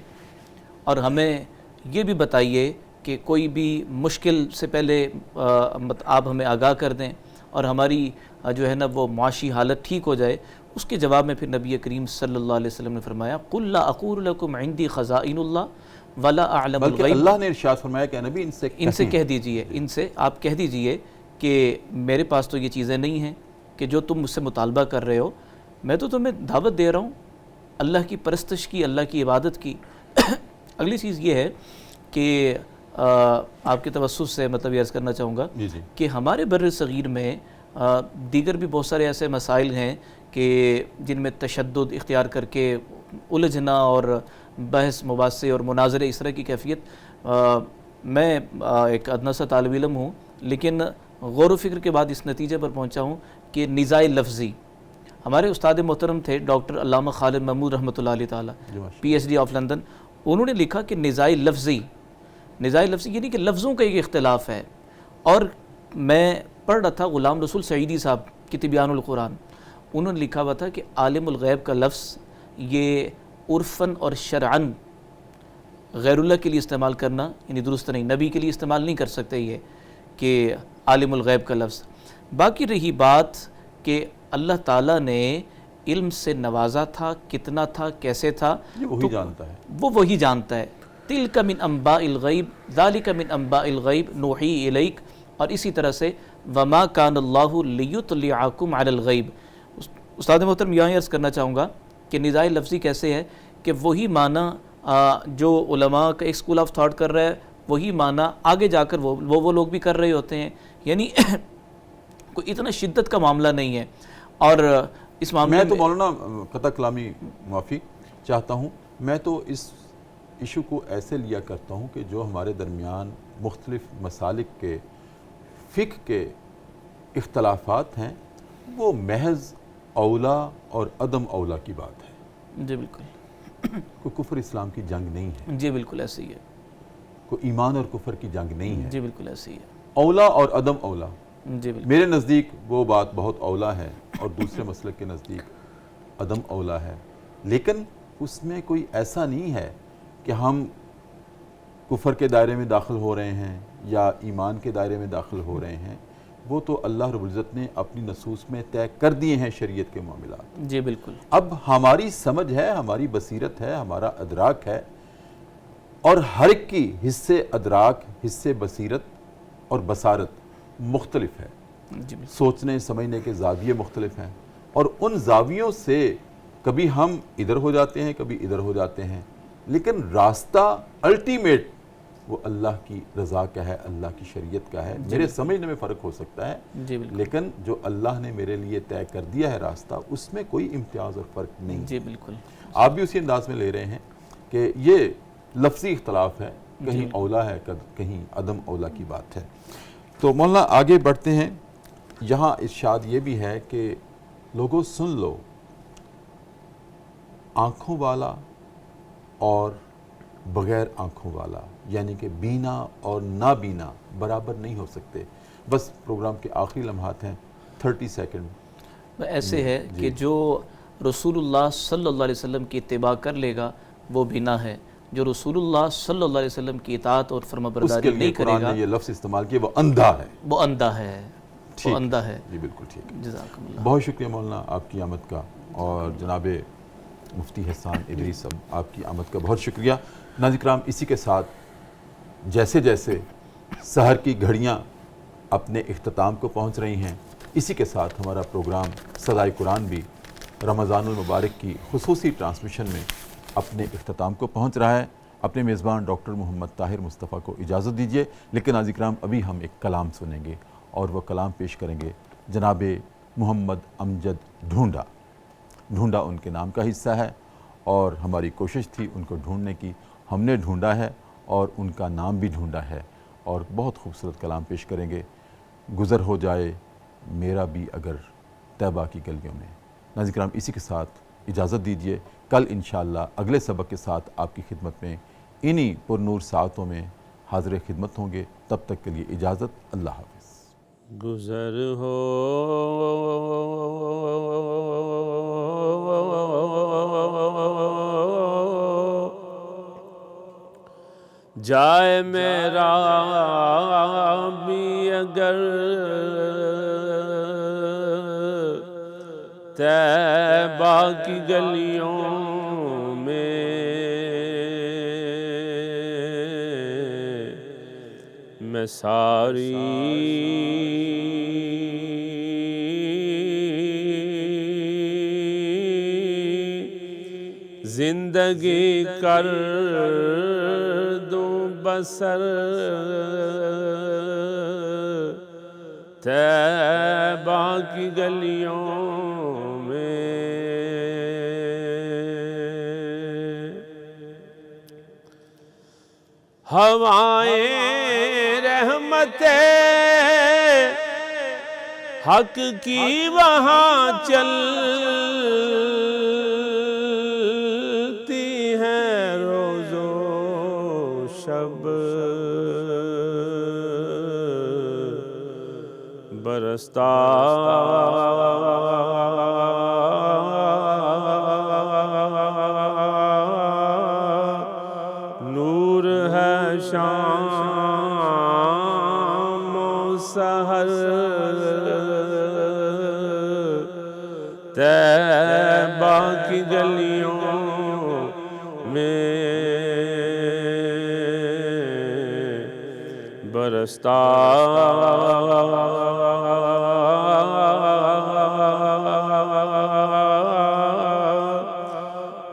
اور ہمیں یہ بھی بتائیے کہ کوئی بھی مشکل سے پہلے آپ ہمیں آگاہ کر دیں اور ہماری جو ہے نا وہ معاشی حالت ٹھیک ہو جائے. اس کے جواب میں پھر نبی کریم صلی اللہ علیہ وسلم نے فرمایا قل لا اقول لکم عندی خزائن اللہ ولا اعلم بلکہ الغیب. اللہ نے ارشاد فرمایا کہ نبی ان سے کہہ دیجئے، ان سے آپ کہہ دیجئے کہ میرے پاس تو یہ چیزیں نہیں ہیں کہ جو تم مجھ سے مطالبہ کر رہے ہو. میں تو تمہیں دعوت دے رہا ہوں اللہ کی پرستش کی، اللہ کی عبادت کی. اگلی چیز یہ ہے کہ آپ کے توسط سے مطلب یہ عرض کرنا چاہوں گا کہ ہمارے بر صغیر میں دیگر بھی بہت سارے ایسے مسائل ہیں کہ جن میں تشدد اختیار کر کے الجھنا اور بحث مباحثے اور مناظرے اس طرح کی کیفیت. میں ایک ادنا سا طالب علم ہوں لیکن غور و فکر کے بعد اس نتیجے پر پہنچا ہوں کہ نزاع لفظی. ہمارے استاد محترم تھے ڈاکٹر علامہ خالد محمود رحمۃ اللہ علیہ تعالیٰ PhD آف لندن. انہوں نے لکھا کہ نزاع لفظی یعنی کہ لفظوں کا ایک اختلاف ہے. اور میں پڑھ رہا تھا غلام رسول سعیدی صاحب کی تبیان القرآن، انہوں نے لکھا ہوا تھا کہ عالم الغیب کا لفظ یہ عرفاً اور شرعاً غیر اللہ کے لیے استعمال کرنا یعنی درست نہیں، نبی کے لیے استعمال نہیں کر سکتے یہ کہ عالم الغیب کا لفظ. باقی رہی بات کہ اللہ تعالیٰ نے علم سے نوازا تھا، کتنا تھا، کیسے تھا، وہی جانتا ہے، وہی جانتا ہے. تلک من انباء الغیب ذالک من انباء الغیب نوحی الیک. اور اسی طرح سے وما کان اللہ لیطلعکم علی الغیب. استاد محترم یہاں عرض کرنا چاہوں گا کہ نزاع لفظی کیسے ہے کہ وہی معنی جو علماء کا ایک اسکول آف تھاٹ کر رہا ہے وہی معنی آگے جا کر وہ لوگ بھی کر رہے ہوتے ہیں. یعنی کوئی اتنا شدت کا معاملہ نہیں ہے. اور اس معاملے میں تو مولانا قطع کلامی معافی چاہتا ہوں، میں تو اس ایشو کو ایسے لیا کرتا ہوں کہ جو ہمارے درمیان مختلف مسالک کے فقہ کے اختلافات ہیں وہ محض اولا اور عدم اولا کی بات ہے. جی بالکل. کوئی کفر اسلام کی جنگ نہیں ہے. جی بالکل ایسے ہی ہے. کوئی ایمان اور کفر کی جنگ نہیں ہے. جی بالکل ایسے ہی ہے. اولا اور عدم اولا. جی بالکل. میرے نزدیک وہ بات بہت اولا ہے اور دوسرے مسلک کے نزدیک عدم اولا ہے. لیکن اس میں کوئی ایسا نہیں ہے کہ ہم کفر کے دائرے میں داخل ہو رہے ہیں یا ایمان کے دائرے میں داخل ہو رہے ہیں. وہ تو اللہ رب العزت نے اپنی نصوص میں طے کر دیے ہیں شریعت کے معاملات. جی بالکل. اب ہماری سمجھ ہے، ہماری بصیرت ہے، ہمارا ادراک ہے اور ہر ایک کی حصے ادراک، حصے بصیرت اور بصارت مختلف ہے. جی بالکل. سوچنے سمجھنے کے زاویے مختلف ہیں اور ان زاویوں سے کبھی ہم ادھر ہو جاتے ہیں کبھی ادھر ہو جاتے ہیں، لیکن راستہ الٹیمیٹ وہ اللہ کی رضا کا ہے، اللہ کی شریعت کا ہے. میرے سمجھنے میں فرق ہو سکتا ہے جی بالکل. لیکن جو اللہ نے میرے لیے طے کر دیا ہے راستہ اس میں کوئی امتیاز اور فرق نہیں. جی بالکل. آپ بھی اسی انداز میں لے رہے ہیں کہ یہ لفظی اختلاف ہے، کہیں اولا ہے کہیں عدم اولا کی بات ہے. تو مولانا آگے بڑھتے ہیں. یہاں ارشاد یہ بھی ہے کہ لوگوں سن لو، آنکھوں والا اور بغیر آنکھوں والا یعنی کہ بینا اور نابینا برابر نہیں ہو سکتے. بس پروگرام کے آخری لمحات ہیں، 30 سیکنڈ. ایسے ہے کہ جو رسول اللہ صلی اللہ علیہ وسلم کی اتباع کر لے گا وہ بینا ہے، جو رسول اللہ صلی اللہ علیہ وسلم کی اطاعت اور فرما برداری نہیں کرے گا قرآن نے یہ لفظ استعمال کیا، وہ اندھا ہے. وہ اندھا ہے. وہ اندھا ہے. جی بالکل ٹھیک ہے. جزاکم اللہ. بہت شکریہ مولانا آپ کی آمد کا، اور جناب مفتی حسان ادریس صاحب آپ کی آمد کا بہت شکریہ. ناظرین کرام، اسی کے ساتھ جیسے جیسے سحر کی گھڑیاں اپنے اختتام کو پہنچ رہی ہیں، اسی کے ساتھ ہمارا پروگرام صدائے قرآن بھی رمضان المبارک کی خصوصی ٹرانسمیشن میں اپنے اختتام کو پہنچ رہا ہے. اپنے میزبان ڈاکٹر محمد طاہر مصطفیٰ کو اجازت دیجیے، لیکن ناظرین کرام ابھی ہم ایک کلام سنیں گے اور وہ کلام پیش کریں گے جناب محمد امجد ڈھونڈا۔ ڈھونڈا ان کے نام کا حصہ ہے اور ہماری کوشش تھی ان کو ڈھونڈنے کی، ہم نے ڈھونڈا ہے اور ان کا نام بھی ڈھونڈا ہے، اور بہت خوبصورت کلام پیش کریں گے، گزر ہو جائے میرا بھی اگر طیبہ کی گلیوں میں۔ ناظرین کرام اسی کے ساتھ اجازت دیجیے، کل انشاءاللہ اگلے سبق کے ساتھ آپ کی خدمت میں انہی پر نور ساعتوں میں حاضر خدمت ہوں گے، تب تک کے لیے اجازت، اللہ حافظ۔ گزر ہو جائے میرا بھی اگر طیبہ کی گلیوں میں ساری زندگی کر دوں بسر طیبہ کی گلیوں میں۔ ہوائیں رحمت حق کی وہاں چلتی ہیں روز و شب، برستا نور ہے شام و سحر طیبہ کی گلیوں میں، برستا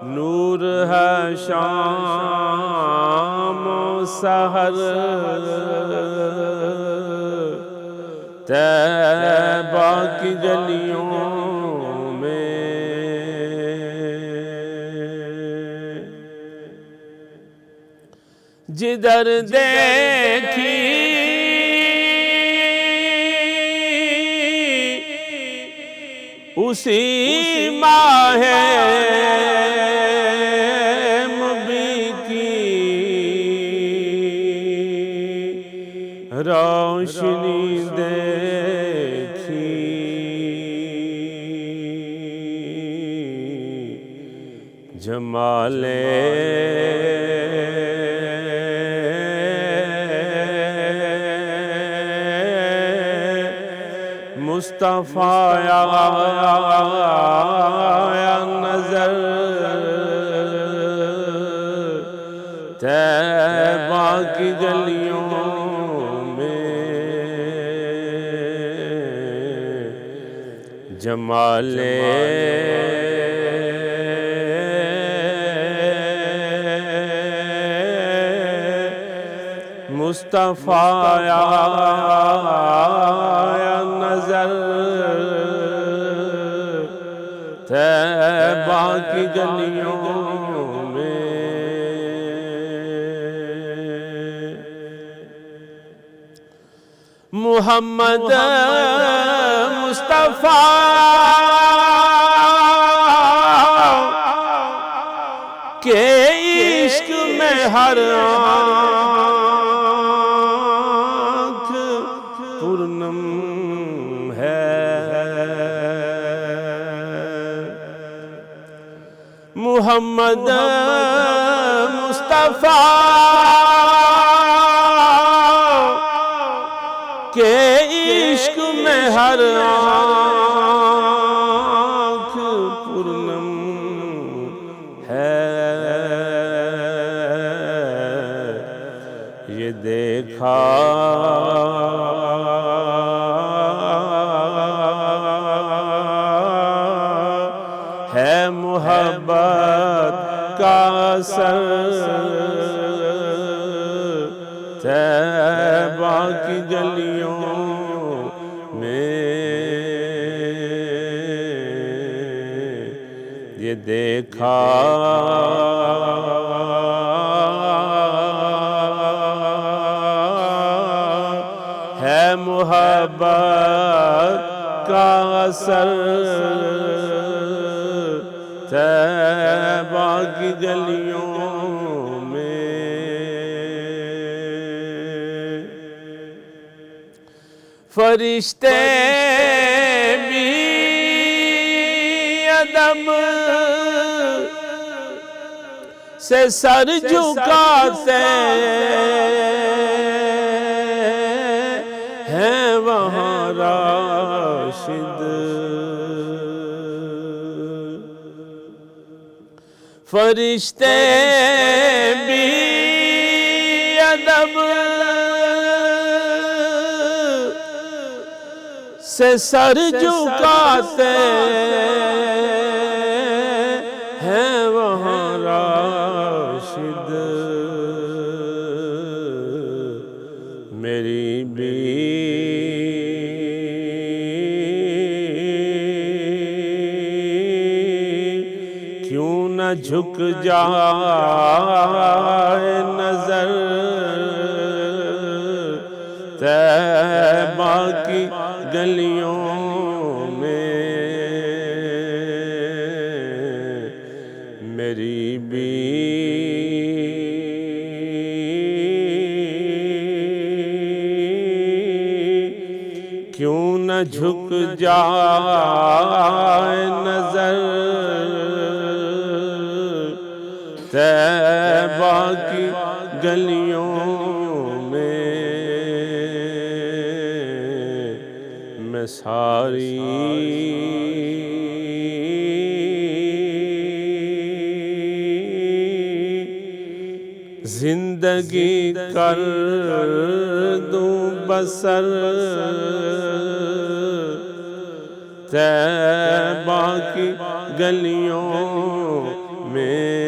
نور ہے شام و سحر طیبہ کی گلیوں میں۔ جدھر دیکھی اسی ماہ مبی کی روشنی دیکھی، جمال مصطفیٰ یا نظر طیبہ کی گلیوں میں، جمال مصطفیٰ یا نظر طیبہ کی گلیوں میں۔ محمد مصطفیٰ کے عشق میں ہر آنکھ پرنم ہے، محمد مصطفیٰ کے عشق میں ہر آنکھ پرنم ہے، یہ دیکھا ہے محبت کا اثر یہ دیکھا ہے محبت کا اثر طیبہ کی گلیوں میں فرشتے بھی ادب سے سر جھکاتے ہیں وہاں راشد فرشتے بھی ادب سے سر جھکاتے ہیں وہاں راشد میری بھی کیوں نہ جھک جائے نظر طیبہ کی گلیوں میں میری بھی کیوں نہ جھک جائے نظر طیبہ کی گلیوں میں میں ساری زندگی کر دوں بسر طیبہ کی گلیوں میں